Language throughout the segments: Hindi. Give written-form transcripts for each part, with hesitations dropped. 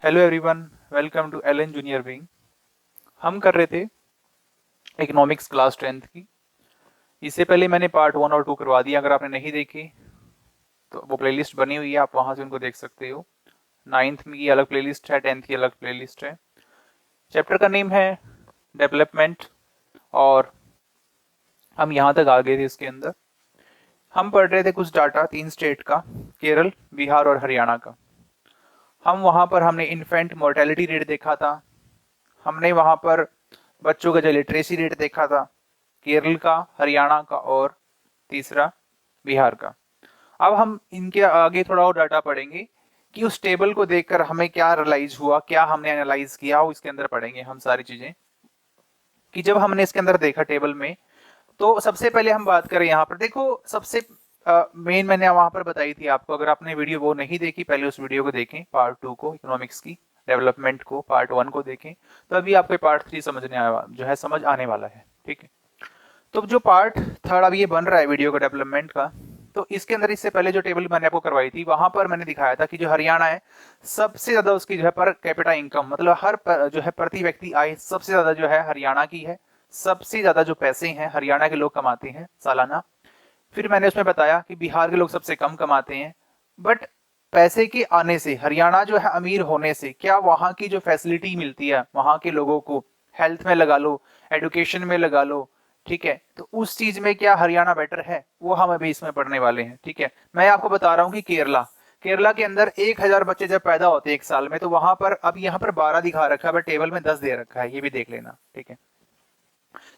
Hello everyone, welcome to Allen junior wing. हम कर रहे थे इकोनॉमिक्स क्लास 10th की। इससे पहले मैंने पार्ट 1 और 2 करवा दिया। अगर आपने नहीं देखी तो वो प्लेलिस्ट बनी हुई है, आप वहां से उनको देख सकते हो। 9th में की अलग प्लेलिस्ट है, 10th की अलग प्लेलिस्ट है। चैप्टर का नेम है डेवलपमेंट और हम यहाँ तक आ गए थे। इसके अंदर हम पढ़ रहे थे कुछ डाटा 3 स्टेट का, केरल, बिहार और हरियाणा का। हम वहाँ पर हमने इन्फेंट मोर्टेलिटी रेट देखा था, हमने वहाँ पर बच्चों का जो लिटरेसी रेट देखा था, केरल का, हरियाणा का और तीसरा बिहार का। अब हम इनके आगे थोड़ा और डाटा पढ़ेंगे कि उस टेबल को देखकर हमें क्या रियलाइज हुआ, क्या हमने एनालाइज किया, वो इसके अंदर पढ़ेंगे हम सारी चीजें। कि जब हमने इसके अंदर देखा टेबल में, तो सबसे पहले हम बात करें यहाँ पर। देखो सबसे मेन मैंने वहां पर बताई थी आपको। अगर आपने वीडियो वो नहीं देखी, पहले उस वीडियो को देखें, पार्ट 2 को, इकोनॉमिक्स की डेवलपमेंट को, पार्ट 1 को देखें, तो अभी आपको पार्ट 3 समझ आने वाला है। ठीक है, तो जो पार्ट 3 अब ये बन रहा है वीडियो का डेवलपमेंट का, तो इसके अंदर इससे पहले जो टेबल मैंने आपको करवाई थी, वहां पर मैंने दिखाया था कि जो हरियाणा है, सबसे ज्यादा उसकी जो है पर कैपिटा इनकम, मतलब जो है प्रति व्यक्ति आय, सबसे ज्यादा जो है हरियाणा की है। सबसे ज्यादा जो पैसे हैं हरियाणा के लोग कमाते हैं सालाना। फिर मैंने उसमें बताया कि बिहार के लोग सबसे कम कमाते हैं। बट पैसे के आने से, हरियाणा जो है अमीर होने से, क्या वहां की जो फैसिलिटी मिलती है वहां के लोगों को, हेल्थ में लगा लो, एजुकेशन में लगा लो, ठीक है, तो उस चीज में क्या हरियाणा बेटर है, वो हम अभी इसमें पढ़ने वाले हैं। ठीक है, मैं आपको बता रहा हूँ कि केरला के अंदर 1000 बच्चे जब पैदा होते हैं एक साल में, तो वहां पर, अब यहाँ पर 12 दिखा रखा है, बट टेबल में 10 दे रखा है, ये भी देख लेना। ठीक है,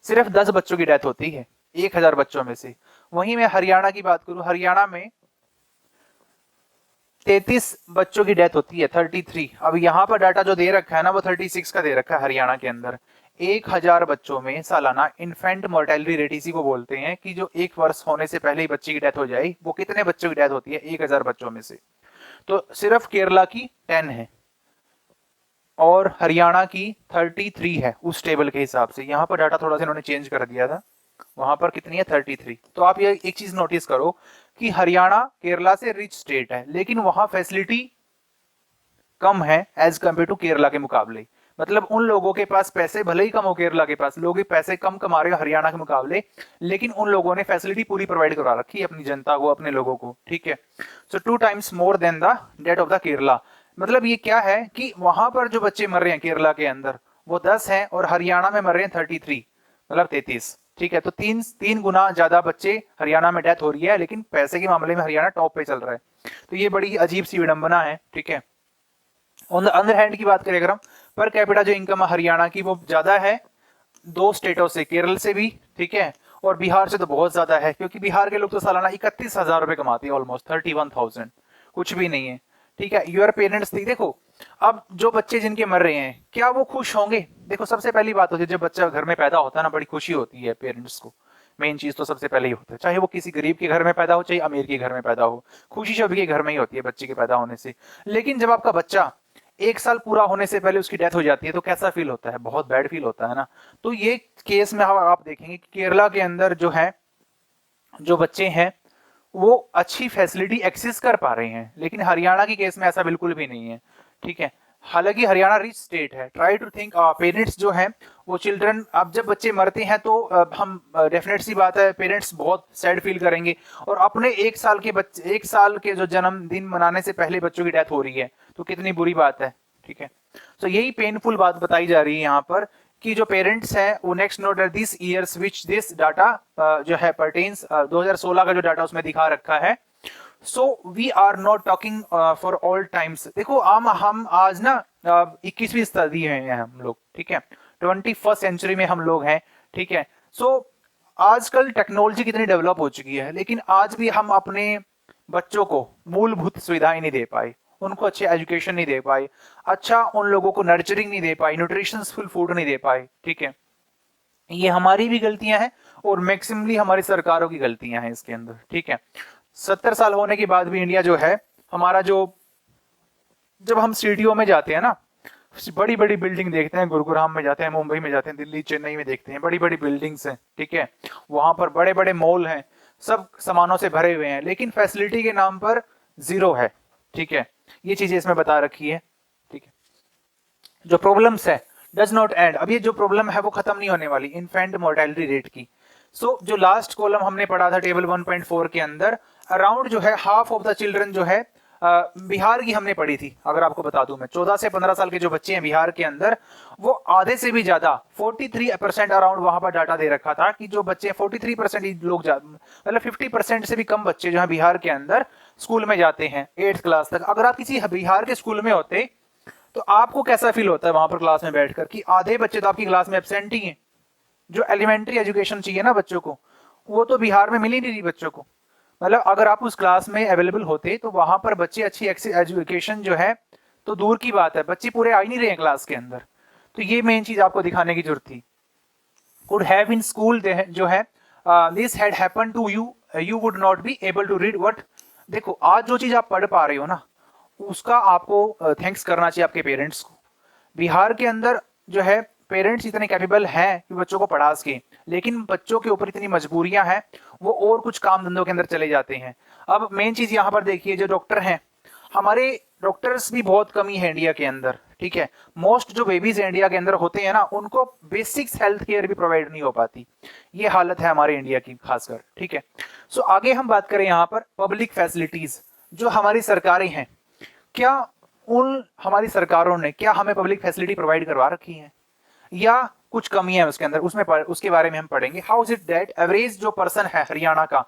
सिर्फ 10 बच्चों की डेथ होती है 1000 बच्चों में से। वहीं मैं हरियाणा की बात करूं, हरियाणा में 33 बच्चों की डेथ होती है, 33। अब यहाँ पर डाटा जो दे रखा है ना, वो 36 का दे रखा है हरियाणा के अंदर। 1000 बच्चों में सालाना इन्फेंट मोर्टेलिटी रेट, इसी को बोलते हैं कि जो 1 वर्ष होने से पहले ही बच्चे की डेथ हो जाए, वो कितने बच्चों की डेथ होती है 1000 बच्चों में से। तो सिर्फ केरला की 10 है और हरियाणा की 33 है उस टेबल के हिसाब से। यहाँ पर डाटा थोड़ा सा इन्होंने चेंज कर दिया था, वहां पर कितनी है 33। तो आप ये एक चीज नोटिस करो कि हरियाणा केरला से रिच स्टेट है, लेकिन वहां फैसिलिटी कम है एज कम्पेयर टू केरला के मुकाबले। मतलब उन लोगों के पास पैसे भले ही कम हो, केरला के पास लोग पैसे कम कमा रहे हो हरियाणा के मुकाबले, लेकिन उन लोगों ने फैसिलिटी पूरी प्रोवाइड करा रखी है अपनी जनता को, अपने लोगों को। ठीक है, so 2 times more than the date of the Kerala. मतलब ये क्या है कि वहां पर जो बच्चे मर रहे हैं केरला के अंदर, वो 10 हैं और हरियाणा में मर रहे हैं 33, मतलब 33। ठीक है, तो तीन गुना ज्यादा बच्चे हरियाणा में डेथ हो रही है, लेकिन पैसे के मामले में हरियाणा टॉप पे चल रहा है। तो ये बड़ी अजीब सी विडंबना है। ठीक है, ऑन द अदर हैंड की बात करें अगर हम, पर कैपिटा जो इनकम हरियाणा की वो ज्यादा है 2 स्टेटों से, केरल से भी, ठीक है, और बिहार से तो बहुत ज्यादा है, क्योंकि बिहार के लोग तो सालाना 31,000 रुपए कमाते हैं, ऑलमोस्ट 31,000, कुछ भी नहीं है। ठीक है, योर पेरेंट्स थी, देखो अब जो बच्चे जिनके मर रहे हैं, क्या वो खुश होंगे? देखो सबसे पहली बात होती है, जब बच्चा घर में पैदा होता है ना, बड़ी खुशी होती है पेरेंट्स को। मेन चीज तो सबसे पहले ही होता है, चाहे वो किसी गरीब के घर में पैदा हो, चाहे अमीर के घर में पैदा हो, खुशी सभी के घर में ही होती है बच्चे के पैदा होने से। लेकिन जब आपका बच्चा 1 साल पूरा होने से पहले उसकी डेथ हो जाती है, तो कैसा फील होता है? बहुत बैड फील होता है ना। तो ये केस में आप देखेंगे कि केरला के अंदर जो है, जो बच्चे हैं वो अच्छी फैसिलिटी एक्सेस कर पा रहे हैं, लेकिन हरियाणा की केस में ऐसा बिल्कुल भी नहीं है। ठीक है, हालांकि हरियाणा रिच स्टेट है। ट्राई टू थिंक, पेरेंट्स जो हैं वो चिल्ड्रन, अब जब बच्चे मरते हैं तो हम डेफिनेट सी बात है, पेरेंट्स बहुत सैड फील करेंगे। और अपने 1 साल के बच्चे, 1 साल के जो जन्मदिन मनाने से पहले बच्चों की डेथ हो रही है, तो कितनी बुरी बात है। ठीक है, तो यही पेनफुल बात बताई जा रही है यहाँ पर कि जो पेरेंट्स हैं वो next note this years which this data जो है परटेन्स 2016 का जो डाटा उसमें दिखा रखा है। So we are not talking for all times. देखो हम आज ना 21वीं सदी में हैं हम लोग, ठीक है, 21st सेंचुरी में हम लोग हैं। ठीक है, सो आजकल टेक्नोलॉजी कितनी डेवलप हो चुकी है, लेकिन आज भी हम अपने बच्चों को मूलभूत सुविधाएं नहीं दे पाए, उनको अच्छे एजुकेशन नहीं दे पाए, अच्छा उन लोगों को नर्चरिंग नहीं दे पाई, न्यूट्रिशनफुल फूड नहीं दे पाए। ठीक है, ये हमारी भी गलतियां हैं और मैक्सिमली हमारी सरकारों की गलतियां हैं इसके अंदर। ठीक है, 70 साल होने के बाद भी इंडिया जो है हमारा, जो जब हम सिटियों में जाते हैं ना, बड़ी बड़ी बिल्डिंग देखते हैं, गुरुग्राम में जाते हैं, मुंबई में जाते हैं, दिल्ली चेन्नई में देखते हैं, बड़ी बड़ी बिल्डिंग्स हैं। ठीक है, वहां पर बड़े बड़े मॉल हैं, सब सामानों से भरे हुए हैं, लेकिन फैसिलिटी के नाम पर जीरो है। ठीक है, ये चीजें इसमें बता रखी है। ठीक है, जो प्रॉब्लम्स है डज नॉट एंड, अब ये जो प्रॉब्लम है वो खत्म नहीं होने वाली इन्फेंट मोर्टेलिटी रेट की। सो जो लास्ट कॉलम हमने पढ़ा था टेबल 1.4 के अंदर, अराउंड जो है हाफ ऑफ द चिल्ड्रन जो है बिहार की हमने पढ़ी थी। अगर आपको बता दूं मैं, 14 से 15 साल के जो बच्चे हैं बिहार के अंदर, वो आधे से भी ज्यादा 43% अराउंड वहां पर डाटा दे रखा था कि जो बच्चे 43% लोग मतलब 50% से भी कम बच्चे जो है बिहार के अंदर स्कूल में जाते हैं 8th क्लास तक। अगर आप किसी बिहार के स्कूल में होते तो आपको कैसा फील होता है वहां पर क्लास में बैठकर कि आधे बच्चे तो आपकी क्लास में एब्सेंट ही हैं। जो एलिमेंट्री एजुकेशन चाहिए ना बच्चों को, वो तो बिहार में मिल ही नहीं रही बच्चों को। मतलब अगर आप उस क्लास में अवेलेबल होते तो वहां पर बच्चे अच्छी एजुकेशन जो है तो दूर की बात है, बच्चे पूरे आ ही नहीं रहे हैं क्लास के अंदर। तो ये मेन चीज आपको दिखाने की जरूरत थी। कुड हैव इन स्कूल जो है this had happen to you, you would not be able to read what. देखो आज जो चीज आप पढ़ पा रहे हो ना, उसका आपको थैंक्स करना चाहिए आपके पेरेंट्स को। बिहार के अंदर जो है पेरेंट्स इतने कैपेबल हैं कि बच्चों को पढ़ा सके, लेकिन बच्चों के ऊपर इतनी मजबूरियां हैं, वो और कुछ काम धंधों के अंदर चले जाते हैं। अब मेन चीज यहाँ पर देखिए, जो डॉक्टर हैं, हमारे डॉक्टर्स भी बहुत कमी है इंडिया के अंदर, ठीक है। मोस्ट जो बेबीज इंडिया के अंदर होते हैं ना, उनको बेसिक्स हेल्थ केयर भी प्रोवाइड नहीं हो पाती। ये हालत है हमारे इंडिया की खासकर, ठीक है। सो आगे हम बात करें यहाँ पर पब्लिक फैसिलिटीज, जो हमारी सरकारें हैं, क्या उन हमारी सरकारों ने क्या हमें पब्लिक फैसिलिटी प्रोवाइड करवा रखी है या कुछ कमी है उसके अंदर, उसके बारे में हम पढ़ेंगे। How is it that average जो पर्सन है हरियाणा का,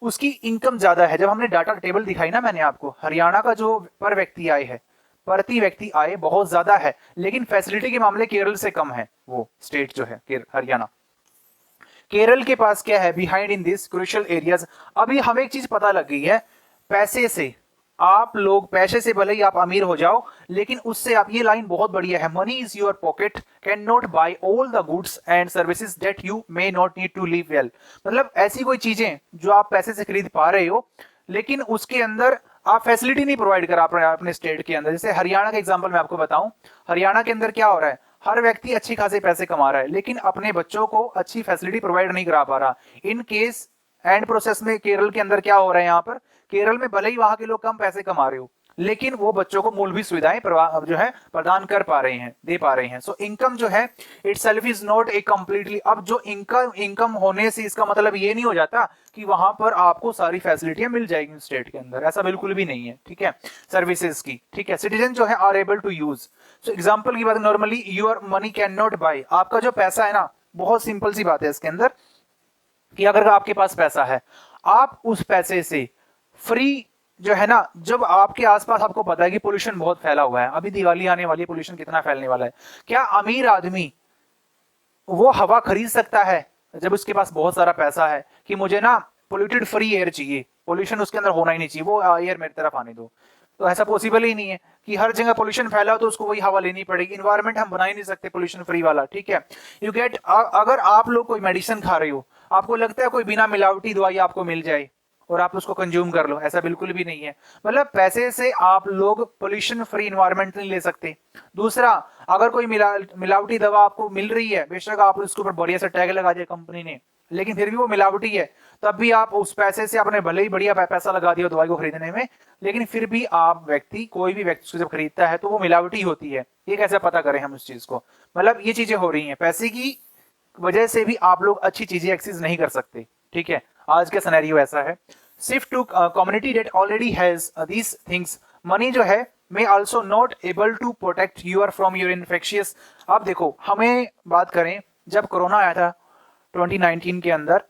उसकी इनकम ज्यादा है। जब हमने डाटा टेबल दिखाई ना मैंने आपको, हरियाणा का जो पर व्यक्ति आय है, प्रति व्यक्ति आय बहुत ज्यादा है, लेकिन फैसिलिटी के मामले केरल से कम है। वो स्टेट जो है हरियाणा, केरल के पास क्या है behind in this crucial areas. अभी हमें एक चीज पता लग गई है, पैसे से आप लोग, पैसे से भले ही आप अमीर हो जाओ, लेकिन उससे आप, ये लाइन बहुत बढ़िया है, money is your pocket can not buy all the goods and services that you may not need to live well. मतलब ऐसी कोई चीजें जो आप पैसे से खरीद पा रहे हो, लेकिन उसके अंदर आप फैसिलिटी नहीं प्रोवाइड करा अपने स्टेट के अंदर। जैसे हरियाणा का एग्जाम्पल मैं आपको बताऊं, हरियाणा के अंदर क्या हो रहा है, हर व्यक्ति अच्छी खासे पैसे कमा रहा है, लेकिन अपने बच्चों को अच्छी फैसिलिटी प्रोवाइड नहीं करा पा रहा। इन केस एंड प्रोसेस में केरल के अंदर क्या हो रहा है, यहाँ पर केरल में भले ही वहां के लोग कम पैसे कमा रहे हो, लेकिन वो बच्चों को मूलभूत सुविधाएं जो है प्रदान कर पा रहे हैं, दे पा रहे हैं। सो इनकम जो है it self is not a completely, अब जो इनकम होने से इसका मतलब ये नहीं हो जाता कि वहां पर आपको सारी फैसिलिटियां मिल जाएगी स्टेट के अंदर, ऐसा बिल्कुल भी नहीं है, ठीक है। सर्विसेज की, ठीक है, सिटीजन जो है are able to use. So example की बात, normally your money can not buy, आपका जो पैसा है ना, बहुत सिंपल सी बात है इसके अंदर कि अगर आपके पास पैसा है, आप उस पैसे से फ्री जो है ना, जब आपके आसपास आपको पता है कि पोल्यूशन बहुत फैला हुआ है, अभी दिवाली आने वाली है, पोल्यूशन कितना फैलने वाला है, क्या अमीर आदमी वो हवा खरीद सकता है जब उसके पास बहुत सारा पैसा है कि मुझे ना पोल्यूटेड फ्री एयर चाहिए, पोल्यूशन उसके अंदर होना ही नहीं चाहिए, वो एयर मेरी तरफ आने दो। तो ऐसा पॉसिबल ही नहीं है कि हर जगह पोल्यूशन फैला हो तो उसको वही हवा लेनी पड़ेगी। इन्वायरमेंट हम बना ही नहीं सकते पोल्यूशन फ्री वाला, ठीक है। यू गेट, अगर आप लोग कोई मेडिसिन खा रहे हो, आपको लगता है कोई बिना मिलावटी दवाई आपको मिल जाए और आप उसको कंज्यूम कर लो, ऐसा बिल्कुल भी नहीं है। मतलब पैसे से आप लोग पोल्यूशन फ्री इन्वायरमेंट नहीं ले सकते। दूसरा, अगर कोई मिलावटी दवा आपको मिल रही है, बेशक आप उसके ऊपर बढ़िया से टैग लगा दिया कंपनी ने, लेकिन फिर भी वो मिलावटी है, तब भी आप उस पैसे से, आपने भले ही बढ़िया पैसा लगा दिया दवाई को खरीदने में, लेकिन फिर भी आप व्यक्ति, कोई भी व्यक्ति जब खरीदता है तो वो मिलावटी होती है। ये कैसे पता करें हम उस चीज को? मतलब ये चीजें हो रही हैं, पैसे की वजह से भी आप लोग अच्छी चीजें एक्सेस नहीं कर सकते, ठीक है। आज का सिनेरियो ऐसा है। Shift to community that already has these things, money जो है may also not able to protect you from your infectious। अब देखो, हमें बात करें जब कोरोना आया था 2019 के अंदर,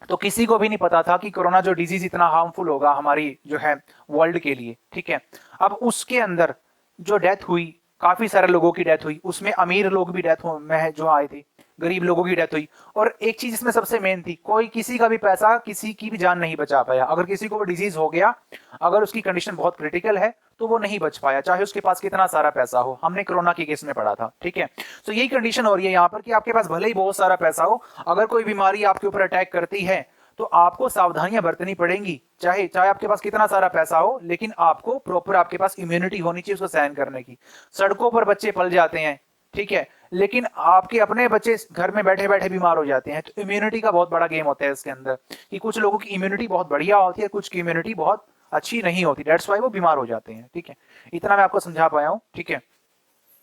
तो किसी को भी नहीं पता था कि कोरोना जो डिजीज इतना हार्मफुल होगा हमारी जो है वर्ल्ड के लिए, ठीक है। अब उसके अंदर जो डेथ हुई, काफी सारे लोगों की डेथ हुई, उसमें अमीर लोग भी डेथ में जो आए थे, गरीब लोगों की डेथ हुई। और एक चीज इसमें सबसे मेन थी, कोई किसी का भी पैसा, किसी की भी जान नहीं बचा पाया। अगर किसी को वो डिजीज हो गया, अगर उसकी कंडीशन बहुत क्रिटिकल है, तो वो नहीं बच पाया, चाहे उसके पास कितना सारा पैसा हो। हमने कोरोना के केस में पढ़ा था, ठीक है। तो यही कंडीशन हो रही है यहाँ पर कि आपके पास भले ही बहुत सारा पैसा हो, अगर कोई बीमारी आपके ऊपर अटैक करती है तो आपको सावधानियां बरतनी पड़ेंगी, चाहे आपके पास कितना सारा पैसा हो, लेकिन आपको प्रॉपर, आपके पास इम्यूनिटी होनी चाहिए उसको सहन करने की। सड़कों पर बच्चे पल जाते हैं, ठीक है, लेकिन आपके अपने बच्चे घर में बैठे बैठे बीमार हो जाते हैं। तो इम्यूनिटी का बहुत बड़ा गेम होता है इसके अंदर, कि कुछ लोगों की इम्यूनिटी बहुत बढ़िया होती है, कुछ की इम्यूनिटी बहुत अच्छी नहीं होती, दैट्स व्हाई वो बीमार हो जाते हैं, ठीक है। इतना मैं आपको समझा पाया हूं, ठीक है।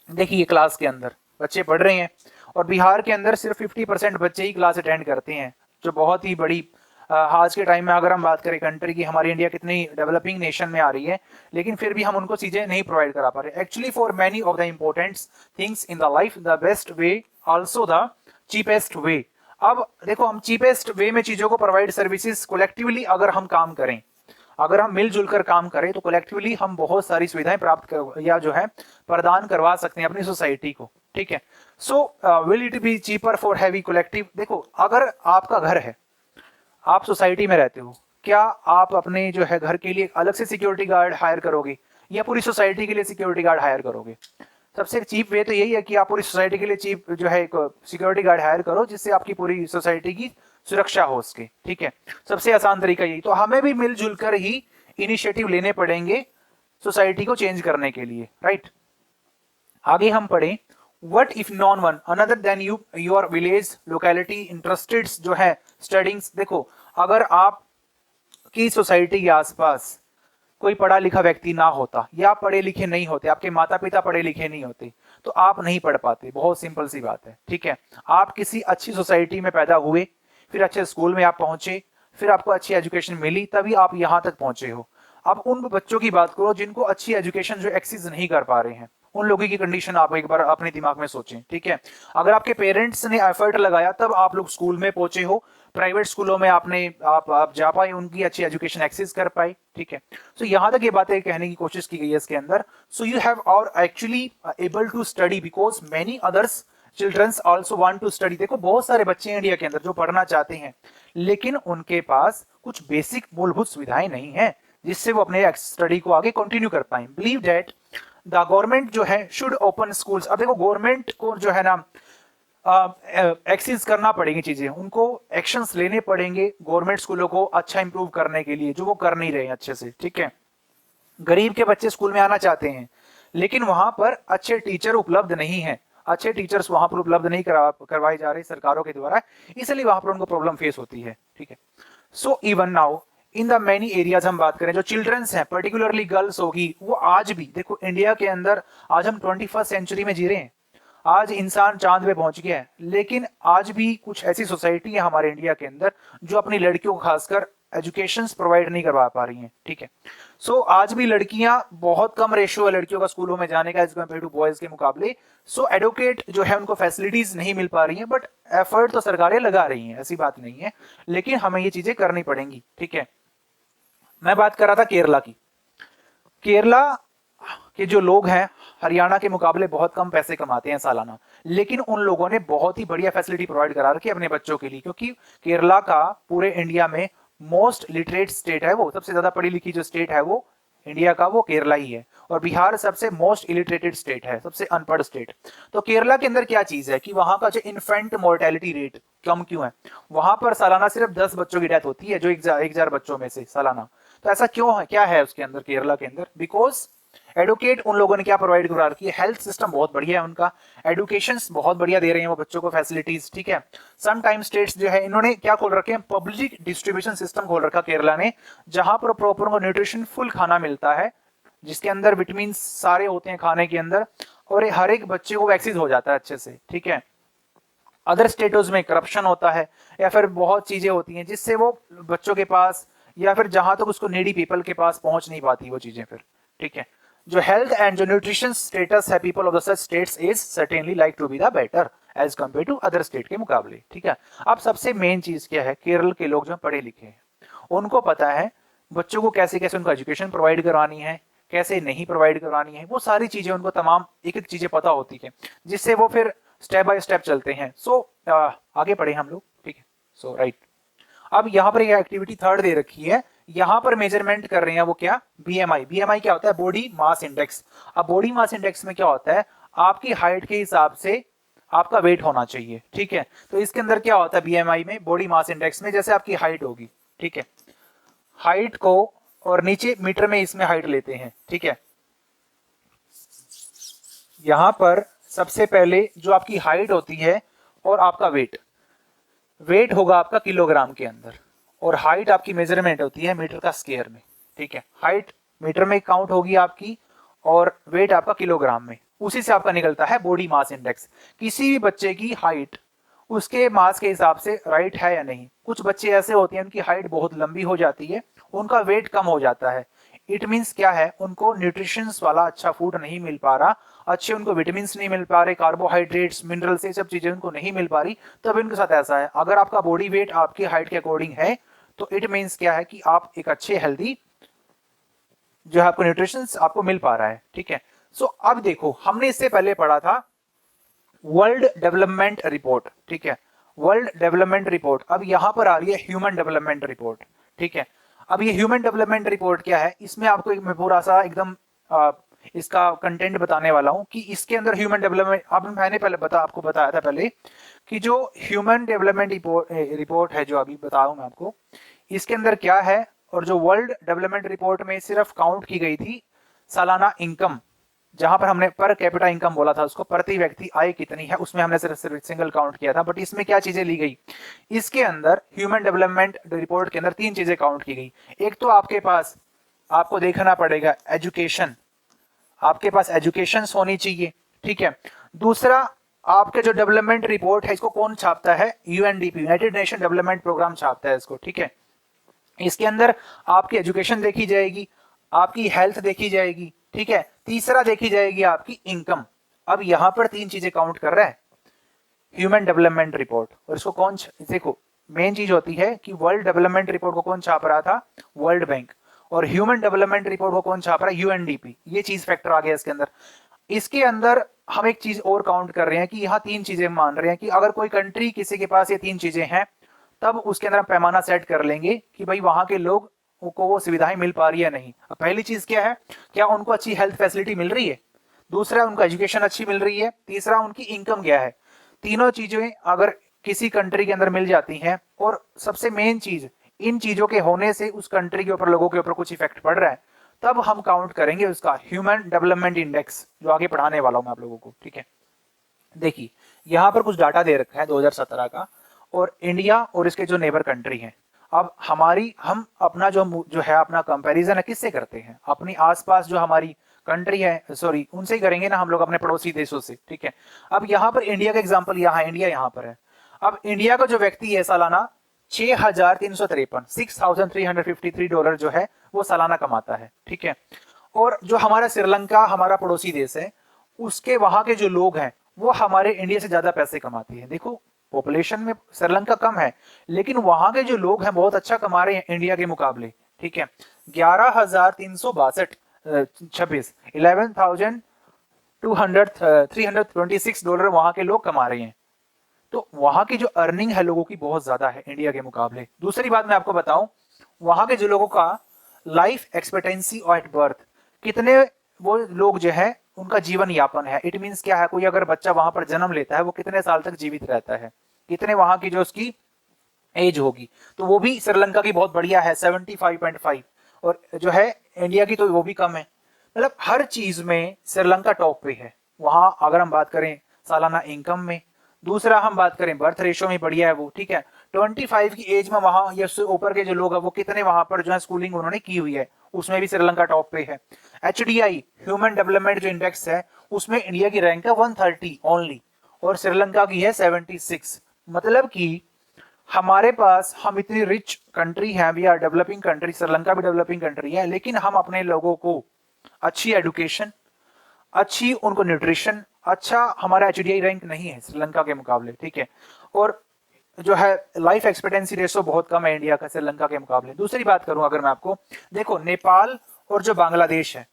देखिए क्लास के अंदर बच्चे पढ़ रहे हैं और बिहार के अंदर सिर्फ 50% बच्चे ही क्लास अटेंड करते हैं, जो बहुत ही बड़ी आज के टाइम में अगर हम बात करें कंट्री की, हमारी इंडिया कितनी डेवलपिंग नेशन में आ रही है, लेकिन फिर भी हम उनको चीजें नहीं प्रोवाइड करा पा रहे। Actually for many of the important things in the life the best way also the cheapest way. अब देखो हम चीपेस्ट वे में चीजों को प्रोवाइड सर्विसेज कोलेक्टिवली अगर हम काम करें, अगर हम मिलजुल कर काम करें तो कलेक्टिवली हम बहुत सारी सुविधाएं प्राप्त कर या जो है प्रदान करवा सकते हैं अपनी सोसाइटी को, ठीक है। So will it be cheaper for heavy collective. देखो अगर आपका घर है, आप सोसाइटी में रहते हो, क्या आप अपने जो है घर के लिए अलग से सिक्योरिटी गार्ड हायर करोगे या पूरी सोसाइटी के लिए सिक्योरिटी गार्ड हायर करोगे? सबसे चीप वे तो यही है कि आप पूरी सोसाइटी के लिए चीप जो है एक सिक्योरिटी गार्ड हायर करो, जिससे आपकी पूरी सोसाइटी की सुरक्षा हो उसके, ठीक है। सबसे आसान तरीका यही। तो हमें भी मिलजुल कर ही इनिशिएटिव लेने पड़ेंगे सोसाइटी को चेंज करने के लिए, राइट। आगे हम पढ़ें, what if none one another then you your village locality interested जो है स्टडिंग। देखो अगर आप की सोसाइटी के आसपास कोई पढ़ा लिखा व्यक्ति ना होता या पढ़े लिखे नहीं होते, आपके माता पिता पढ़े लिखे नहीं होते, तो आप नहीं पढ़ पाते। बहुत सिंपल सी बात है, ठीक है। आप किसी अच्छी सोसाइटी में पैदा हुए, फिर अच्छे स्कूल में आप पहुंचे, फिर आपको अच्छी एजुकेशन मिली, तभी आप यहां तक पहुंचे हो। अब उन बच्चों की बात करो जिनको अच्छी एजुकेशन जो एक्सेस नहीं कर पा रहे हैं, उन लोगों की कंडीशन आप एक बार अपने दिमाग में सोचें, ठीक है। अगर आपके पेरेंट्स ने एफर्ट लगाया तब आप लोग स्कूल में पहुंचे हो, प्राइवेट स्कूलों में आप जा पाए, उनकी अच्छी एजुकेशन एक्सेस कर पाए, ठीक है। सो यहां तक ये बातें कहने की कोशिश की गई है इसके अंदर। सो यू हैव और actually able to study because many others childrens also want to study. देखो बहुत सारे बच्चे हैं इंडिया के अंदर जो पढ़ना चाहते हैं, लेकिन उनके पास कुछ बेसिक मूलभूत सुविधाएं नहीं है जिससे वो अपने स्टडी को आगे कंटिन्यू कर पाए। बिलीव दैट द गवर्नमेंट जो है शुड ओपन स्कूल्स। अब देखो गवर्नमेंट को जो है ना एक्सेस करना पड़ेगी चीजें, उनको एक्शंस लेने पड़ेंगे गवर्नमेंट स्कूलों को अच्छा इंप्रूव करने के लिए, जो वो कर नहीं रहे हैं अच्छे से, ठीक है। गरीब के बच्चे स्कूल में आना चाहते हैं, लेकिन वहां पर अच्छे टीचर उपलब्ध नहीं है, अच्छे टीचर्स वहां पर उपलब्ध नहीं करवाए जा रहे सरकारों के द्वारा, इसलिए वहां पर उनको प्रॉब्लम फेस होती है, ठीक है। So even now in the many areas हम बात करें, जो चिल्ड्रंस हैं पर्टिकुलरली गर्ल्स होगी, वो आज भी देखो इंडिया के अंदर आज हम 21st सेंचुरी में जी रहे हैं, आज इंसान चांद पे पहुंच गया है, लेकिन आज भी कुछ ऐसी सोसाइटी है हमारे इंडिया के अंदर जो अपनी लड़कियों को खासकर एजुकेशन प्रोवाइड नहीं करवा पा रही हैं, ठीक है। सो आज भी लड़कियां, बहुत कम रेशियो है लड़कियों का स्कूलों में जाने का एज कम्पेयर टू बॉयज के मुकाबले। सो एडवोकेट जो है उनको फैसिलिटीज नहीं मिल पा रही हैं, बट एफर्ट तो सरकारें लगा रही हैं, ऐसी बात नहीं है, लेकिन हमें ये चीजें करनी पड़ेंगी, ठीक है। मैं बात कर रहा था केरला की। केरला के जो लोग हैं हरियाणा के मुकाबले बहुत कम पैसे कमाते हैं सालाना, लेकिन उन लोगों ने बहुत ही बढ़िया फैसिलिटी प्रोवाइड करा रखी है अपने बच्चों के लिए, क्योंकि केरला का पूरे इंडिया में मोस्ट लिटरेट स्टेट है, वो सबसे ज्यादा पढ़ी लिखी जो स्टेट है वो इंडिया का वो केरला ही है, और बिहार सबसे मोस्ट इलिटरेटेड स्टेट है, सबसे अनपढ़ स्टेट। तो केरला के अंदर क्या चीज है कि वहां का जो इन्फेंट मोर्टेलिटी रेट कम क्यों है, वहां पर सालाना सिर्फ 10 बच्चों की डेथ होती है जो 1000 बच्चों में से सालाना। तो ऐसा क्यों है, क्या है उसके अंदर केरला के अंदर? बिकॉज एडुकेट उन लोगों ने क्या प्रोवाइड करा रखी है, हेल्थ सिस्टम बहुत बढ़िया है उनका, एडुकेशन बहुत बढ़िया दे रहे हैं वो बच्चों को फैसिलिटीज, ठीक है। सम टाइम स्टेट्स जो है इन्होंने क्या खोल रखे हैं, पब्लिक डिस्ट्रीब्यूशन सिस्टम खोल रखा केरला ने, जहां पर प्रॉपर उनको न्यूट्रिशन फुल खाना मिलता है, जिसके अंदर विटामिन सारे होते हैं खाने के अंदर, और हर एक बच्चे को वैक्सीन हो जाता है अच्छे से, ठीक है। अदर स्टेटों में करप्शन होता है या फिर बहुत चीजें होती हैं जिससे वो बच्चों के पास या फिर जहां तक उसको नीडी पीपल के पास पहुंच नहीं पाती वो चीजें फिर, ठीक है। जो हेल्थ एंड जो न्यूट्रिशन स्टेटस है people of the such states is certainly like to be the better as compare to other state के मुकाबले, ठीक है। अब सबसे मेन चीज क्या है, केरल के लोग जो पढ़े लिखे हैं उनको पता है बच्चों को कैसे कैसे उनको एजुकेशन प्रोवाइड करवानी है, कैसे नहीं प्रोवाइड करवानी है, वो सारी चीजें उनको तमाम एक एक चीजें पता होती है, जिससे वो फिर स्टेप बाय स्टेप चलते हैं। सो आगे बढ़े हम लोग, ठीक है। सो राइट, अब यहाँ पर एक एक्टिविटी थर्ड दे रखी है, यहाँ पर मेजरमेंट कर रहे हैं वो क्या, बीएमआई। बीएमआई क्या होता है, बॉडी मास इंडेक्स। अब बॉडी मास इंडेक्स में क्या होता है, आपकी हाइट के हिसाब से आपका वेट होना चाहिए, ठीक है। तो इसके अंदर क्या होता है बीएमआई में, बॉडी मास इंडेक्स में, जैसे आपकी हाइट होगी, ठीक है, हाइट को और नीचे मीटर में इसमें हाइट लेते हैं, ठीक है। यहां पर सबसे पहले जो आपकी हाइट होती है और आपका वेट, वेट होगा आपका किलोग्राम के अंदर, और हाइट आपकी मेजरमेंट होती है मीटर का स्क्वायर में, ठीक है। हाइट मीटर में काउंट होगी आपकी और वेट आपका किलोग्राम में। उसी से आपका निकलता है बॉडी मास इंडेक्स। किसी भी बच्चे की हाइट उसके मास के हिसाब से राइट है या नहीं। कुछ बच्चे ऐसे होते हैं उनकी हाइट बहुत लंबी हो जाती है, उनका वेट कम हो जाता है। इट मीन्स क्या है, उनको न्यूट्रिशंस वाला अच्छा फूड नहीं मिल पा रहा, अच्छे उनको विटामिन नहीं मिल पा रहे, कार्बोहाइड्रेट्स मिनरल्स ये सब चीजें उनको नहीं मिल पा रही, तब इनके साथ ऐसा है। अगर आपका बॉडी वेट आपकी हाइट के अकॉर्डिंग है तो इट मीन्स क्या है कि आप एक अच्छे हेल्दी जो है आपको न्यूट्रिशंस आपको मिल पा रहा है, ठीक है। सो अब देखो, हमने इससे पहले पढ़ा था वर्ल्ड डेवलपमेंट रिपोर्ट, ठीक है, वर्ल्ड डेवलपमेंट रिपोर्ट। अब यहां पर आ रही है ह्यूमन डेवलपमेंट रिपोर्ट, ठीक है। अब ये ह्यूमन डेवलपमेंट रिपोर्ट क्या है, इसमें आपको एक मैं पूरा सा एकदम इसका कंटेंट बताने वाला हूं कि इसके अंदर ह्यूमन डेवलपमेंट, अब मैंने पहले आपको बताया था पहले कि जो ह्यूमन डेवलपमेंट रिपोर्ट है जो अभी बता रहा हूं मैं आपको, इसके अंदर क्या है। और जो वर्ल्ड डेवलपमेंट रिपोर्ट में सिर्फ काउंट की गई थी सालाना इनकम, जहां पर हमने पर कैपिटा इनकम बोला था उसको, प्रति व्यक्ति आय कितनी है, उसमें हमने सिर्फ सिंगल काउंट किया था। बट इसमें क्या चीजें ली गई, इसके अंदर ह्यूमन डेवलपमेंट रिपोर्ट के अंदर 3 चीजें काउंट की गई। एक तो आपके पास आपको देखना पड़ेगा एजुकेशन, आपके पास एजुकेशन होनी चाहिए, ठीक है। दूसरा, आपके जो डेवलपमेंट रिपोर्ट है इसको कौन छापता है, UNDP, United Nation Development Program छापता है इसको, ठीक है। इसके अंदर आपकी एजुकेशन देखी जाएगी, आपकी हेल्थ देखी जाएगी, ठीक है। तीसरा देखी जाएगी आपकी इनकम। अब यहां पर 3 चीजें काउंट कर रहा है ह्यूमन डेवलपमेंट रिपोर्ट। और इसको कौन, देखो मेन चीज होती है कि वर्ल्ड डेवलपमेंट रिपोर्ट को कौन छाप रहा था, वर्ल्ड बैंक। और ह्यूमन डेवलपमेंट रिपोर्ट को कौन छाप रहा है, यूएनडीपी। ये चीज फैक्टर आ गया इसके अंदर। इसके अंदर हम एक चीज और काउंट कर रहे हैं कि यहाँ 3 चीजें मान रहे हैं कि अगर कोई कंट्री किसी के पास ये 3 चीजें हैं, तब उसके अंदर हम पैमाना सेट कर लेंगे कि भाई वहां के लोग को वो सुविधाएं मिल पा रही है नहीं। अब पहली चीज क्या है, क्या उनको अच्छी हेल्थ फैसिलिटी मिल रही है, दूसरा उनको एजुकेशन अच्छी मिल रही है, तीसरा उनकी इनकम क्या है। तीनों चीजें अगर किसी कंट्री के अंदर मिल जाती हैं, और सबसे मेन चीज, इन चीजों के होने से उस कंट्री के ऊपर, लोगों के ऊपर कुछ इफेक्ट पड़ रहा है, तब हम काउंट करेंगे उसका ह्यूमन डेवलपमेंट इंडेक्स, जो आगे पढ़ाने वाला हूं मैं आप लोगों को, ठीक है। देखिए यहां पर कुछ डाटा दे रखा है 2017 का, और इंडिया और इसके जो नेबर कंट्री हैं। अब हम अपना जो है अपना कंपैरिजन है किससे करते हैं, अपनी आसपास जो हमारी कंट्री है, सॉरी उनसे ही करेंगे ना हम लोग, अपने पड़ोसी देशों से, ठीक है। अब यहाँ पर इंडिया का एग्जांपल, यहाँ इंडिया यहाँ पर है। अब इंडिया का जो व्यक्ति है सालाना 6,353 $6,353 जो है वो सालाना कमाता है, ठीक है। और जो हमारा श्रीलंका, हमारा पड़ोसी देश है, उसके वहां के जो लोग हैं वो हमारे इंडिया से ज्यादा पैसे कमाते हैं। देखो पॉपुलेशन में श्रीलंका कम है, लेकिन वहां के जो लोग हैं बहुत अच्छा कमा रहे हैं इंडिया के मुकाबले, ठीक है। 11,362 26 $11,326 वहां के लोग कमा रहे हैं। तो वहां की जो अर्निंग है लोगों की बहुत ज्यादा है इंडिया के मुकाबले। दूसरी बात मैं आपको बताऊं, वहां के जो लोगों का लाइफ एक्सपेक्टेंसी एट बर्थ, कितने वो लोग जो है उनका जीवन यापन है। इट मींस क्या है, कोई अगर बच्चा वहां पर जन्म लेता है वो कितने साल तक जीवित रहता है, कितने वहां की जो उसकी एज होगी, तो वो भी श्रीलंका की बहुत बढ़िया है 75.5, और जो है इंडिया की तो वो भी कम है। मतलब हर चीज में श्रीलंका टॉप पे है। वहां अगर हम बात करें सालाना इनकम में, दूसरा हम बात करें बर्थ रेशियो में बढ़िया है वो, ठीक है। 25 की एज में वहां या उससे ऊपर के जो लोग हैं वो कितने वहां पर जो है स्कूलिंग उन्होंने की हुई है, उसमें भी श्रीलंका टॉप पे है। HDI ह्यूमन डेवलपमेंट जो इंडेक्स है उसमें इंडिया की रैंक है 130 ओनली, और श्रीलंका की है 76। मतलब कि हमारे पास, हम इतनी रिच कंट्री है, we are developing country, Sri Lanka भी डेवलपिंग कंट्री है, लेकिन हम अपने लोगों को अच्छी एजुकेशन, अच्छी उनको न्यूट्रिशन, अच्छा हमारा HDI रैंक नहीं है श्रीलंका के मुकाबले, ठीक है। और जो है लाइफ एक्सपेक्टेंसी रेशो बहुत कम है इंडिया का श्रीलंका के मुकाबले। दूसरी बात करूं अगर मैं आपको, देखो नेपाल और जो बांग्लादेश है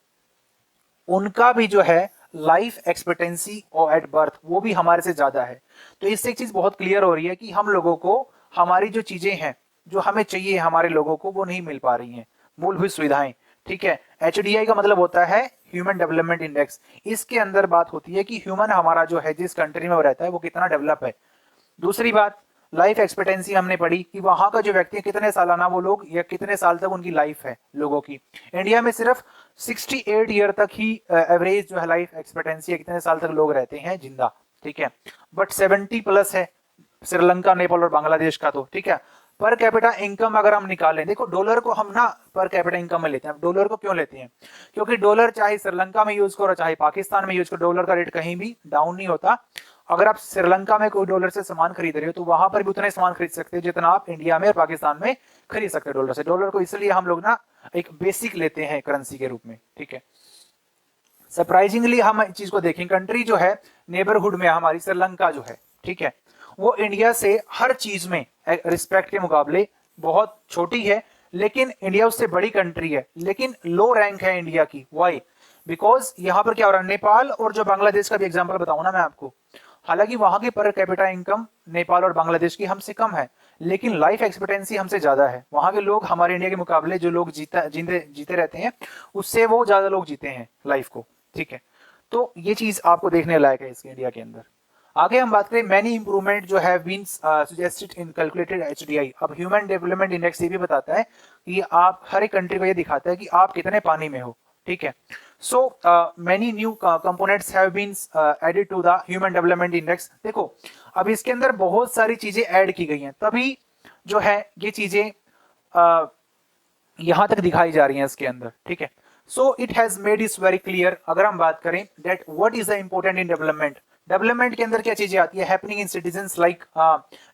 उनका भी जो है लाइफ एक्सपेक्टेंसी और एट बर्थ वो भी हमारे से ज्यादा है। तो इससे एक चीज बहुत क्लियर हो रही है कि हम लोगों को हमारी जो चीजें हैं जो हमें चाहिए हमारे लोगों को वो नहीं मिल पा रही हैं, मूलभूत सुविधाएं, ठीक है। HDI का मतलब होता है ह्यूमन डेवलपमेंट इंडेक्स। इसके अंदर बात होती है कि ह्यूमन हमारा जो है जिस कंट्री में वो रहता है वो कितना डेवलप है। दूसरी बात, लाइफ एक्सपेक्टेंसी हमने पढ़ी कि वहां का जो व्यक्ति है कितने सालाना वो लोग या कितने साल तक उनकी लाइफ है लोगों की। इंडिया में सिर्फ 68 ईयर तक ही एवरेज जो है लाइफ एक्सपेक्टेंसी है, कितने साल तक लोग रहते हैं जिंदा, ठीक है। बट 70 प्लस है श्रीलंका, नेपाल और बांग्लादेश का, तो ठीक है। पर कैपिटा इनकम अगर हम निकालें, देखो डॉलर को हम ना पर कैपिटा इनकम में लेते हैं। डॉलर को क्यों लेते हैं? क्योंकि डॉलर चाहे श्रीलंका में यूज करो चाहे पाकिस्तान में यूज करो, डॉलर का रेट कहीं भी डाउन नहीं होता। अगर आप श्रीलंका में कोई डॉलर से सामान खरीद रहे हो तो वहां पर भी उतना ही सामान खरीद सकते हो जितना आप इंडिया में और पाकिस्तान में खरीद सकते हो डॉलर से। डॉलर को इसलिए हम लोग ना एक बेसिक लेते हैं करेंसी के रूप में, ठीक है। सरप्राइजिंगली हम इस चीज को देखें, कंट्री जो है नेबरहुड में हमारी श्रीलंका जो है, ठीक है, वो इंडिया से हर चीज में रिस्पेक्ट के मुकाबले बहुत छोटी है, लेकिन इंडिया उससे बड़ी कंट्री है, लेकिन लो रैंक है इंडिया की। वाई? बिकॉज यहाँ पर क्या हो रहा है, नेपाल और जो बांग्लादेश का भी एग्जांपल बताऊं ना मैं आपको, हालांकि वहां की पर कैपिटा इनकम नेपाल और बांग्लादेश की हमसे कम है, लेकिन लाइफ एक्सपेक्टेंसी हमसे ज्यादा है। वहां के लोग हमारे इंडिया के मुकाबले जो लोग जीते रहते हैं उससे वो ज्यादा लोग जीते हैं लाइफ को, ठीक है। तो ये चीज आपको देखने लायक है इसके इंडिया के अंदर। आगे हम बात करें मैनी इंप्रूवमेंट जो have been suggested in calculated HDI. अब ह्यूमन डेवलपमेंट इंडेक्स ये भी बताता है कि आप हर एक कंट्री को ये दिखाता है कि आप कितने पानी में हो, ठीक है। So many new components have been added to the human development index. देखो अब इसके अंदर बहुत सारी चीजें ऐड की गई हैं, तभी जो है ये चीजें यहां तक दिखाई जा रही हैं इसके अंदर, ठीक है। So it has made it very clear, अगर हम बात करें that what is the important in development. Development के अंदर क्या चीजें आती है, हैपनिंग इन सिटीजंस लाइक,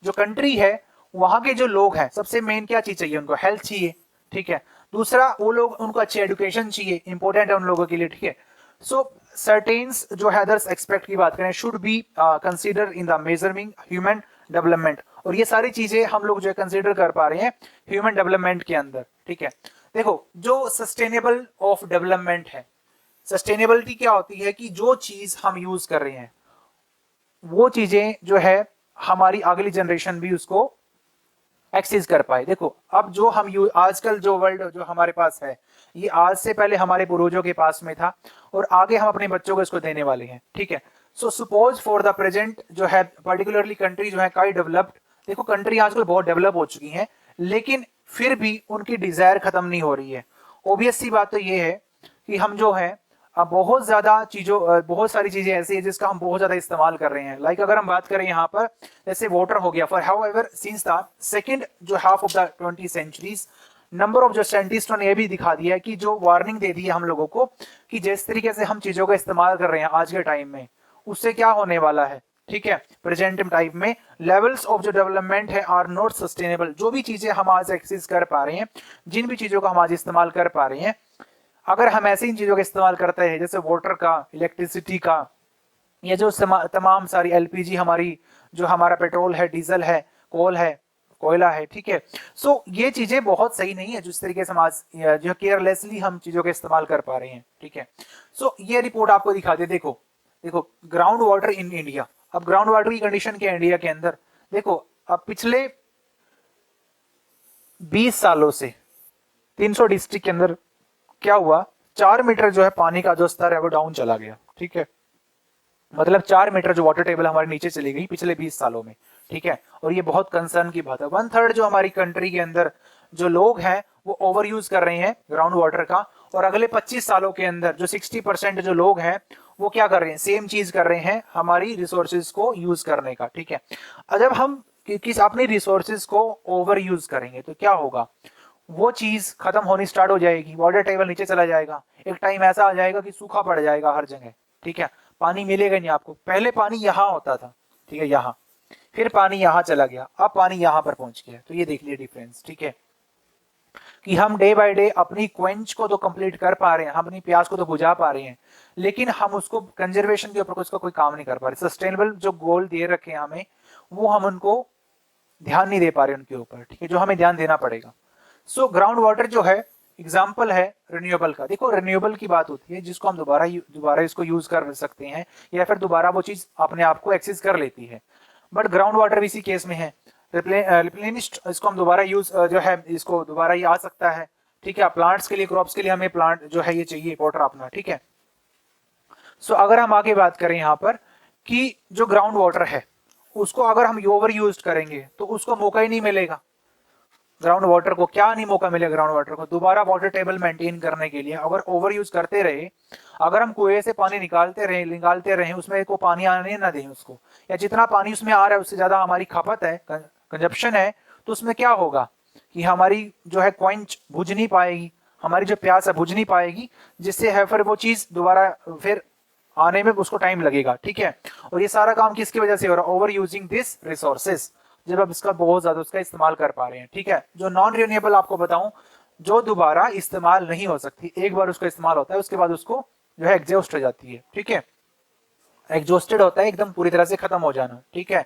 जो कंट्री है वहां के जो लोग हैं सबसे मेन क्या चीज चाहिए उनको, हेल्थ चाहिए, ठीक है। दूसरा वो लोग उनको अच्छी एजुकेशन चाहिए, इंपॉर्टेंट है उन लोगों के लिए, ठीक है। सो सर्टेन्स जो है अदर्स एक्सपेक्ट की बात करें should be consider in the measuring human development, और ये सारी चीजें हम लोग जो है कंसीडर कर पा रहे हैं ह्यूमन डेवलपमेंट के अंदर, ठीक है। देखो जो सस्टेनेबल ऑफ डेवलपमेंट है, सस्टेनेबिलिटी क्या होती है कि जो चीज हम यूज कर रहे हैं वो चीजें जो है हमारी अगली जनरेशन भी उसको एक्सेस कर पाए। देखो अब जो हम आजकल जो वर्ल्ड जो हमारे पास है ये आज से पहले हमारे पूर्वजों के पास में था और आगे हम अपने बच्चों को इसको देने वाले हैं, ठीक है। So suppose for the present जो है पर्टिकुलरली कंट्री जो है काफी डेवलप्ड, देखो कंट्री आजकल बहुत डेवलप हो चुकी हैं, लेकिन फिर भी उनकी डिजायर खत्म नहीं हो रही है। ऑब्वियस सी बात तो ये है कि हम जो है अब बहुत ज्यादा चीजों बहुत सारी चीजें ऐसी है जिसका हम बहुत ज्यादा इस्तेमाल कर रहे हैं। लाइक अगर हम बात करें यहाँ पर जैसे वाटर हो गया, for however since the second जो half of the 20th centuries number of जो साइंटिस्टों ने ये भी दिखा दिया है कि जो वार्निंग दे दी है हम लोगों को कि जिस तरीके से हम चीजों का इस्तेमाल कर रहे हैं आज के टाइम में उससे क्या होने वाला है, ठीक है। प्रेजेंट टाइम में लेवल्स ऑफ जो डेवलपमेंट है आर नॉट सस्टेनेबल। जो भी चीजें हम आज एक्सेस कर पा रहे हैं, जिन भी चीजों का हम आज इस्तेमाल कर पा रहे हैं, अगर हम ऐसी इन चीजों का इस्तेमाल करते हैं जैसे वाटर का, इलेक्ट्रिसिटी का, या जो तमाम सारी एलपीजी हमारी जो हमारा पेट्रोल है, डीजल है, कोल है, कोयला है, ठीक है। सो ये चीजें बहुत सही नहीं है जिस तरीके से हम आज जो केयरलेसली हम चीजों का इस्तेमाल कर पा रहे हैं, ठीक है। सो ये रिपोर्ट आपको दिखाते, देखो देखो ग्राउंड वाटर इन इंडिया। अब ग्राउंड वाटर की कंडीशन क्या है इंडिया के अंदर, देखो अब पिछले 20 सालों से 300 डिस्ट्रिक्ट के अंदर क्या हुआ, 4 मीटर जो है पानी का जो स्तर है वो डाउन चला गया, ठीक है। मतलब 4 मीटर जो वाटर टेबल हमारे नीचे चली गई पिछले 20 सालों में, ठीक है। और ये बहुत कंसर्न की बात है। 1/3 जो हमारी कंट्री के अंदर जो लोग हैं वो ओवर यूज कर रहे हैं ग्राउंड वाटर का, और अगले 25 सालों के अंदर जो 60% जो लोग हैं वो क्या कर रहे हैं, सेम चीज कर रहे हैं हमारी रिसोर्सेज को यूज करने का, ठीक है। जब हम किस अपनी रिसोर्सेज को ओवर यूज करेंगे तो क्या होगा, वो चीज खत्म होनी स्टार्ट हो जाएगी, वाटर टेबल नीचे चला जाएगा, एक टाइम ऐसा आ जाएगा कि सूखा पड़ जाएगा हर जगह, ठीक है। पानी मिलेगा नहीं आपको। पहले पानी यहाँ होता था, ठीक है, यहाँ, फिर पानी यहाँ चला गया, अब पानी यहाँ पर पहुंच गया। तो ये देख लिया डिफरेंस, ठीक है, कि हम डे बाय डे अपनी क्वेंच को तो कंप्लीट कर पा रहे हैं, हम अपनी प्यास को तो बुझा पा रहे हैं, लेकिन हम उसको कंजर्वेशन के ऊपर उसका कोई काम नहीं कर पा रहे। सस्टेनेबल जो गोल दे रखे हैं हमें वो हम उनको ध्यान नहीं दे पा रहे उनके ऊपर, ठीक है, जो हमें ध्यान देना पड़ेगा। सो ग्राउंड वाटर जो है एग्जाम्पल है रिन्यूएबल का। देखो रिन्यूएबल की बात होती है जिसको हम दोबारा इसको यूज कर सकते हैं या फिर दोबारा वो चीज अपने आप को एक्सेस कर लेती है, बट ग्राउंड वाटर भी इसी केस में है। रिप्लेनिश्ड इसको हम दोबारा यूज जो है इसको दोबारा ये आ सकता है, ठीक है। प्लांट्स के लिए, क्रॉप्स के लिए हमें प्लांट जो है ये चाहिए वाटर अपना, ठीक है। सो अगर हम आगे बात करें यहाँ पर कि जो ग्राउंड वाटर है उसको अगर हम ओवर यूज करेंगे तो उसको मौका ही नहीं मिलेगा। ग्राउंड वाटर को क्या नहीं मौका मिलेगा, ग्राउंड वाटर को दोबारा वाटर टेबल मेंटेन करने के लिए अगर ओवर यूज करते रहे, अगर हम कुएं से पानी निकालते रहे उसमें को पानी आने ना दें उसको, या जितना पानी उसमें आ रहा है उससे ज्यादा हमारी खपत है, कंजप्शन है, तो उसमें क्या होगा कि हमारी जो है क्वेंच बुझ नहीं पाएगी, हमारी जो प्यास है बुझ नहीं पाएगी, जिससे है फिर वो चीज दोबारा फिर आने में उसको टाइम लगेगा, ठीक है। और ये सारा काम किसकी वजह से हो रहा है, ओवर यूजिंग दिस रिसोर्सेज, जब आप इसका बहुत ज्यादा उसका इस्तेमाल कर पा रहे हैं, ठीक है। जो नॉन रिन्यूएबल आपको बताऊं, जो दोबारा इस्तेमाल नहीं हो सकती, एक बार उसका इस्तेमाल होता है उसके बाद उसको जो है एग्जॉस्ट हो जाती है, ठीक है, एग्जॉस्टेड होता है, एकदम पूरी तरह से खत्म हो जाना, ठीक है।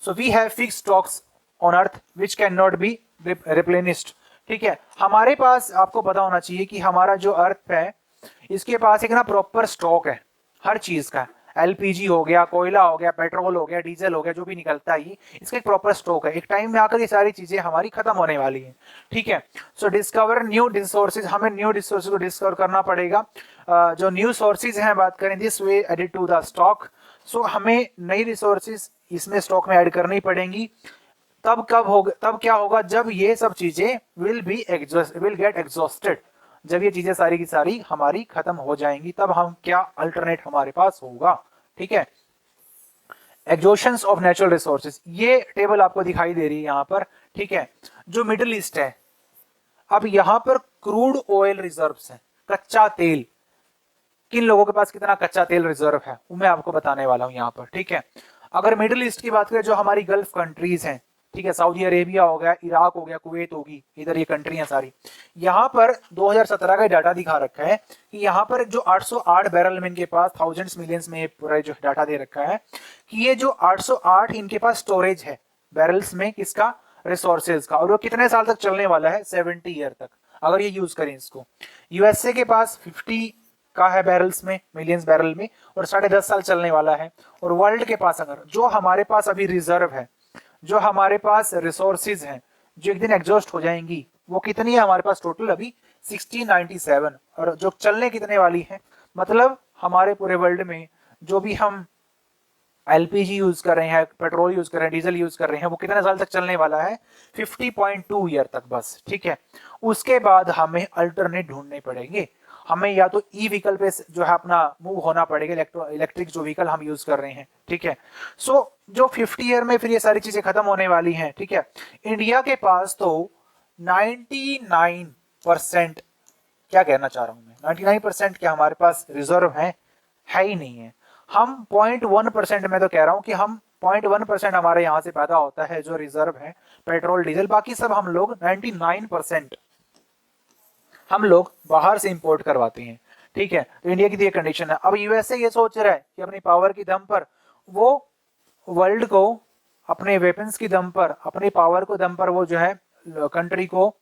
So we have fixed stocks on earth which can not be replenished, ठीक है। हमारे पास आपको पता होना चाहिए कि हमारा जो अर्थ है इसके पास एक ना प्रॉपर स्टॉक है हर चीज का, एलपीजी हो गया, कोयला हो गया, पेट्रोल हो गया, डीजल हो गया, जो भी निकलता है इसका एक प्रॉपर स्टॉक है। एक टाइम में आकर ये सारी चीजें हमारी खत्म होने वाली हैं, ठीक है। सो डिस्कवर न्यू रिसोर्सेज, हमें न्यू रिसोर्सेज को डिस्कवर करना पड़ेगा। जो न्यू सोर्सेज हैं बात करें, this way added to the stock, so हमें नई रिसोर्सेज इसमें स्टॉक में ऐड करनी पड़ेंगी। तब कब होगा, तब क्या होगा, जब ये सब चीजें विल गेट एग्जॉस्टेड, जब ये चीजें सारी की सारी हमारी खत्म हो जाएंगी, तब हम क्या अल्टरनेट हमारे पास होगा, ठीक है। एग्जॉशंस ऑफ नेचुरल रिसोर्सेज, ये टेबल आपको दिखाई दे रही है यहाँ पर, ठीक है। जो मिडिल ईस्ट है, अब यहाँ पर क्रूड ऑयल रिजर्व्स है, कच्चा तेल, किन लोगों के पास कितना कच्चा तेल रिजर्व है वो मैं आपको बताने वाला हूँ यहाँ पर, ठीक है। अगर मिडिल ईस्ट की बात करें, जो हमारी गल्फ कंट्रीज हैं, ठीक है, सऊदी अरेबिया हो गया, इराक हो गया, कुवैत होगी, इधर ये कंट्री हैं सारी, यहाँ पर 2017 का डाटा दिखा रखा है कि यहाँ पर जो 808 बैरल में इनके पास थाउजेंड्स मिलियंस में पूरा जो डाटा दे रखा है कि ये जो 808 इनके पास स्टोरेज है बैरल्स में, किसका, रिसोर्सेज का, और वो कितने साल तक चलने वाला है, 70 ईयर तक, अगर ये यूज करें इसको। यूएसए के पास 50 का है बैरल्स में, मिलियंस बैरल में, और 10.5 साल चलने वाला है। और वर्ल्ड के पास अगर जो हमारे पास अभी रिजर्व है, जो हमारे पास रिसोर्सेज हैं, जो एक दिन एग्जॉस्ट हो जाएंगी, वो कितनी है हमारे पास टोटल अभी 1697, और जो चलने कितने वाली है, मतलब हमारे पूरे वर्ल्ड में जो भी हम एलपीजी यूज कर रहे हैं, पेट्रोल यूज कर रहे हैं, डीजल यूज कर रहे हैं, वो कितने साल तक चलने वाला है, 50.2 ईयर तक बस, ठीक है। उसके बाद हमें अल्टरनेट ढूंढने पड़ेंगे, हमें या तो ई व्हीकल पे जो है अपना मूव होना पड़ेगा, इलेक्ट्रिक जो व्हीकल हम यूज कर रहे हैं, ठीक है। सो जो 50 ईयर में फिर ये सारी चीजें खत्म होने वाली हैं, ठीक है। इंडिया के पास तो 99%, क्या कहना चाह रहा हूं मैं, 99% क्या हमारे पास रिजर्व है ही नहीं है। हम 0.1% में तो कह रहा हूं कि हम 0.1% हमारे यहाँ से पैदा होता है जो रिजर्व है पेट्रोल डीजल, बाकी सब हम लोग 99% हम लोग बाहर से इंपोर्ट करवाते हैं, ठीक है। तो इंडिया की ये कंडीशन है। अब यूएसए ये सोच रहा है कि अपनी पावर की दम पर वो वर्ल्ड को, अपने वेपन्स की दम पर, अपनी पावर को दम पर वो जो है कंट्री को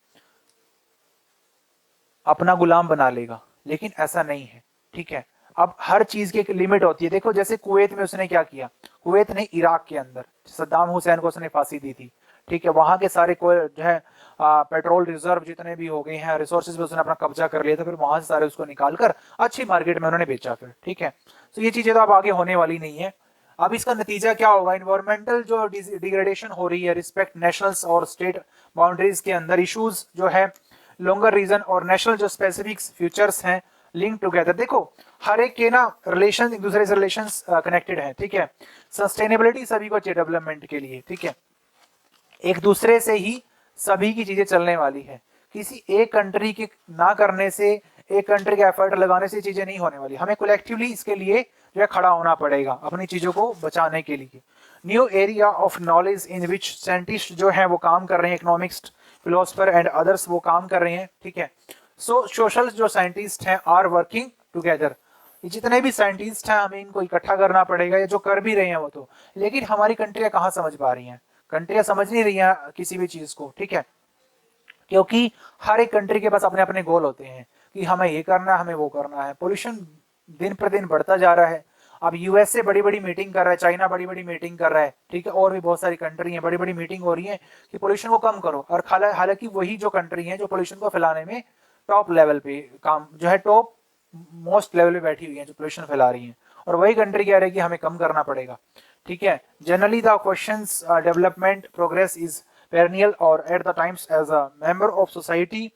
अपना गुलाम बना लेगा, लेकिन ऐसा नहीं है, ठीक है। अब हर चीज की एक लिमिट होती है। देखो जैसे कुवैत में उसने क्या किया, कुवैत ने इराक के अंदर सद्दाम हुसैन को उसने फांसी दी थी, ठीक है। वहां के सारे जो है पेट्रोल रिजर्व जितने भी हो गए हैं, रिसोर्सेज पे उसने अपना कब्जा कर लिया था, फिर वहां से सारे उसको निकालकर अच्छी मार्केट में उन्होंने बेचा फिर, ठीक है। तो ये चीजें तो अब आगे होने वाली नहीं है। अब इसका नतीजा क्या होगा, इन्वायरमेंटल जो डिग्रेडेशन हो रही है रिस्पेक्ट नेशनल्स और स्टेट बाउंड्रीज के अंदर, इश्यूज जो है लॉन्गर रीजन और नेशनल जो स्पेसिफिक फ्यूचर्स हैं लिंक टुगेदर। देखो हर एक के ना रिलेशन एक दूसरे से रिलेशन कनेक्टेड है, ठीक है। सस्टेनेबिलिटी सभी को चाहिए डेवलपमेंट के लिए, ठीक है। एक दूसरे से ही सभी की चीजें चलने वाली है, किसी एक कंट्री के ना करने से, एक कंट्री के एफर्ट लगाने से चीजें नहीं होने वाली। हमें कलेक्टिवली इसके लिए जो है खड़ा होना पड़ेगा अपनी चीजों को बचाने के लिए। New area of knowledge in which scientist जो है वो काम कर रहे हैं, इकोनॉमिक्स, फिलोसफर एंड अदर्स वो काम कर रहे हैं, ठीक है। सो सोशल जो साइंटिस्ट हैं आर वर्किंग टुगेदर, जितने भी साइंटिस्ट हैं हमें इनको इकट्ठा करना पड़ेगा, या जो कर भी रहे हैं वो तो, लेकिन हमारी कंट्रियां कहाँ समझ पा रही हैं, कंट्रियां समझ नहीं रही हैं किसी भी चीज को, ठीक है। क्योंकि हर एक कंट्री के पास अपने अपने गोल होते हैं कि हमें ये करना है, हमें वो करना है। पोल्यूशन दिन पर दिन बढ़ता जा रहा है। अब यूएसए बड़ी बड़ी मीटिंग कर रहा है, चाइना बड़ी बड़ी मीटिंग कर रहा है, ठीक है, और भी बहुत सारी कंट्री हैं, बड़ी बड़ी मीटिंग हो रही है कि पोल्यूशन को कम करो। और हालांकि वही जो कंट्री है जो पोल्यूशन को फैलाने में टॉप लेवल पे काम जो है, टॉप मोस्ट लेवल पे बैठी हुई है, जो पोल्यूशन फैला रही है, और वही कंट्री कह रही है कि हमें कम करना पड़ेगा, ठीक है। Generally the questions development progress is perennial, or at the times as a member of society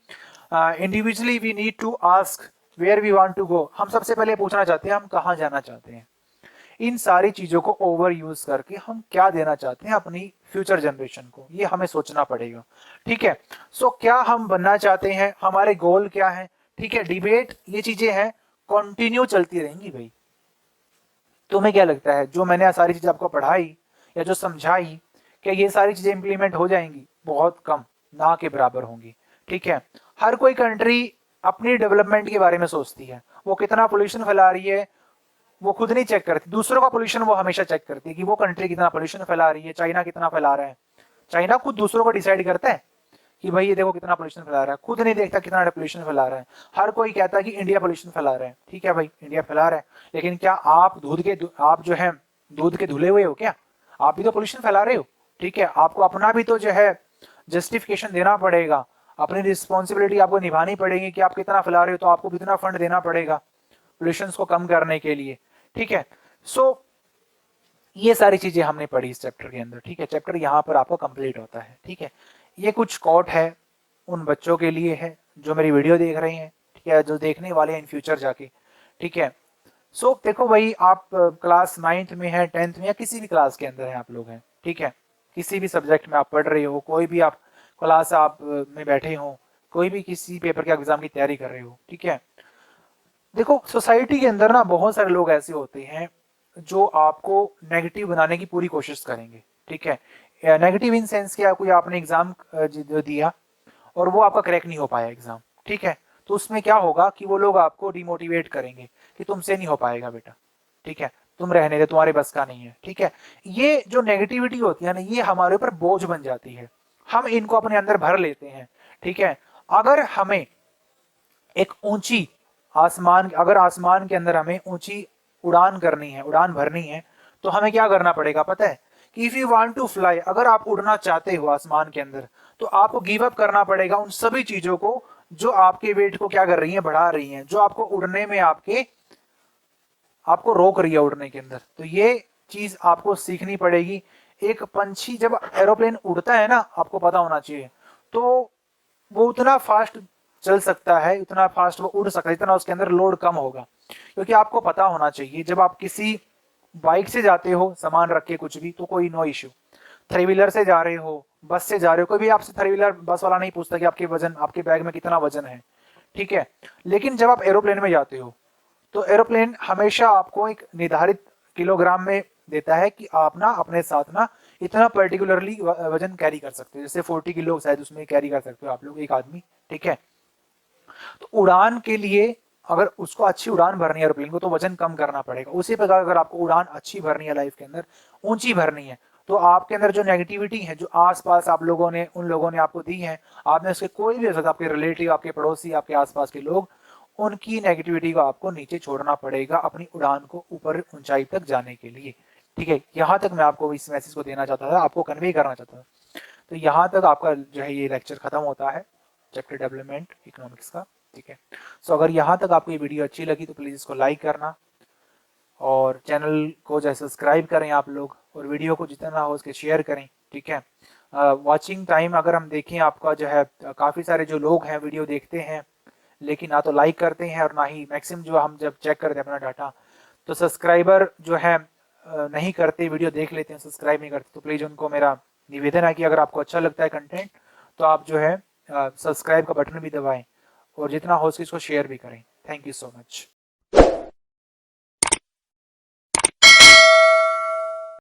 individually we need to ask where we want to go। हम सबसे पहले पूछना चाहते हैं हम कहाँ जाना चाहते हैं। इन सारी चीजों को ओवर यूज करके हम क्या देना चाहते हैं अपनी फ्यूचर जनरेशन को, ये हमें सोचना पड़ेगा। ठीक है, सो क्या हम बनना चाहते हैं, हमारे गोल क्या है। ठीक है, डिबेट ये चीजें हैं कंटिन्यू चलती रहेंगी भाई। तुम्हें क्या लगता है जो मैंने सारी चीजें आपको पढ़ाई या जो समझाई, क्या ये सारी चीजें इंप्लीमेंट हो जाएंगी? बहुत कम, ना के बराबर होंगी। ठीक है, हर कोई कंट्री अपनी डेवलपमेंट के बारे में सोचती है, वो कितना पोल्यूशन फैला रही है वो खुद नहीं चेक करती, दूसरों का पोल्यूशन वो हमेशा चेक करती है कि वो कंट्री कितना पोल्यूशन फैला रही है, चाइना कितना फैला रहा है। चाइना खुद दूसरों को डिसाइड करता है कि भाई ये देखो कितना पोल्यूशन फैला रहा है, खुद नहीं देखता कितना पोल्यूशन फैला रहा है। हर कोई कहता है कि इंडिया पोल्यूशन फैला रहा है। ठीक है भाई, इंडिया फैला रहा है, लेकिन क्या आप आप जो है दूध के धुले हुए हो क्या? आप भी तो पोल्यूशन फैला रहे हो। ठीक है, आपको अपना भी तो जो है जस्टिफिकेशन देना पड़ेगा, अपनी रिस्पॉन्सिबिलिटी आपको निभानी पड़ेगी कि आप कितना फैला रहे हो, तो आपको कितना फंड देना पड़ेगा पोल्यूशन को कम करने के लिए। ठीक है, सो ये सारी चीजें हमने पढ़ी इस चैप्टर के अंदर। ठीक है, चैप्टर यहाँ पर आपको कंप्लीट होता है। ठीक है, ये कुछ कोट है उन बच्चों के लिए है जो मेरी वीडियो देख रहे हैं, ठीक है, जो देखने वाले हैं इन फ्यूचर जाके। ठीक है, सो देखो भाई, आप क्लास 9th में है, 10th में, या किसी भी क्लास के अंदर है आप लोग हैं। ठीक है, किसी भी सब्जेक्ट में आप पढ़ रहे हो, कोई भी आप क्लास आप में बैठे हो, कोई भी किसी पेपर के एग्जाम की तैयारी कर रहे हो। ठीक है, देखो सोसाइटी के अंदर ना बहुत सारे लोग ऐसे होते हैं जो आपको नेगेटिव बनाने की पूरी कोशिश करेंगे। ठीक है, नेगेटिव इन सेंस क्या, कोई आपने एग्जाम दिया और वो आपका क्रैक नहीं हो पाया एग्जाम। ठीक है, तो उसमें क्या होगा कि वो लोग आपको डिमोटिवेट करेंगे कि तुमसे नहीं हो पाएगा बेटा। ठीक है, तुम रहने दे, तुम्हारे बस का नहीं है। ठीक है, ये जो नेगेटिविटी होती है ना, ये हमारे ऊपर बोझ बन जाती है, हम इनको अपने अंदर भर लेते हैं। ठीक है, अगर हमें एक ऊंची अगर आसमान के अंदर हमें ऊंची उड़ान करनी है, उड़ान भरनी है, तो हमें क्या करना पड़ेगा पता है? कि if you want to fly, अगर आप उड़ना चाहते हो आसमान के अंदर, तो आपको गिव अप करना पड़ेगा उन सभी चीजों को जो आपके वेट को क्या कर रही हैं, बढ़ा रही हैं, जो आपको उड़ने में आपको रोक रही है उड़ने के अंदर। तो ये चीज आपको सीखनी पड़ेगी। एक पंछी जब एरोप्लेन उड़ता है ना, आपको पता होना चाहिए, तो वो उतना फास्ट चल सकता है, उतना फास्ट वो उड़ सकता है, इतना उसके अंदर लोड कम होगा। क्योंकि आपको पता होना चाहिए, जब आप किसी बाइक से जाते हो सामान रख के कुछ भी, तो कोई नो इश्यू। थ्री व्हीलर से जा रहे हो, बस से जा रहे हो, कोई भी आपसे थ्री व्हीलर बस वाला नहीं पूछता कि आपके वजन, आपके बैग में कितना वजन है। ठीक है, लेकिन जब आप एरोप्लेन में जाते हो, तो एरोप्लेन हमेशा आपको एक निर्धारित किलोग्राम में देता है कि आप ना अपने साथ ना इतना पर्टिकुलरली वजन कैरी कर सकते हो। जैसे 40 किलो शायद उसमें कैरी कर सकते हो आप लोग, एक आदमी। ठीक है, तो उड़ान के लिए अगर उसको अच्छी उड़ान भरनी है एरोप्लेन को, तो वजन कम करना पड़ेगा। उसी प्रकार अगर आपको उड़ान अच्छी भरनी है लाइफ के अंदर, ऊंची भरनी है, तो आपके अंदर जो नेगेटिविटी है, जो आसपास आप लोगों ने, उन लोगों ने आपको दी है, आपने उसके कोई भी हो सकता, आपके रिलेटिव, आपके पड़ोसी, आपके आसपास के लोग, उनकी नेगेटिविटी को आपको नीचे छोड़ना पड़ेगा अपनी उड़ान को ऊपर ऊंचाई तक जाने के लिए। ठीक है, यहाँ तक मैं आपको इस मैसेज को देना चाहता था, आपको कन्वे करना चाहता था। तो यहाँ तक आपका जो है ये लेक्चर खत्म होता है चैप्टर डेवलपमेंट इकोनॉमिक्स का। ठीक है, सो अगर यहाँ तक आपको ये वीडियो अच्छी लगी तो प्लीज़ इसको लाइक करना और चैनल को जो है सब्सक्राइब करें आप लोग, और वीडियो को जितना हो उसके शेयर करें। ठीक है, वॉचिंग टाइम अगर हम देखें, आपका जो है काफ़ी सारे जो लोग हैं वीडियो देखते हैं, लेकिन ना तो लाइक करते हैं और ना ही मैक्सिमम जो हम जब चेक करते हैं अपना डाटा, तो सब्सक्राइबर जो है नहीं करते, वीडियो देख लेते हैं, सब्सक्राइब नहीं करते। तो प्लीज़ उनको मेरा निवेदन है कि अगर आपको अच्छा लगता है कंटेंट, तो आप जो है सब्सक्राइब का बटन भी दबाएं और जितना हो सके इसको शेयर भी करें। Thank you so much.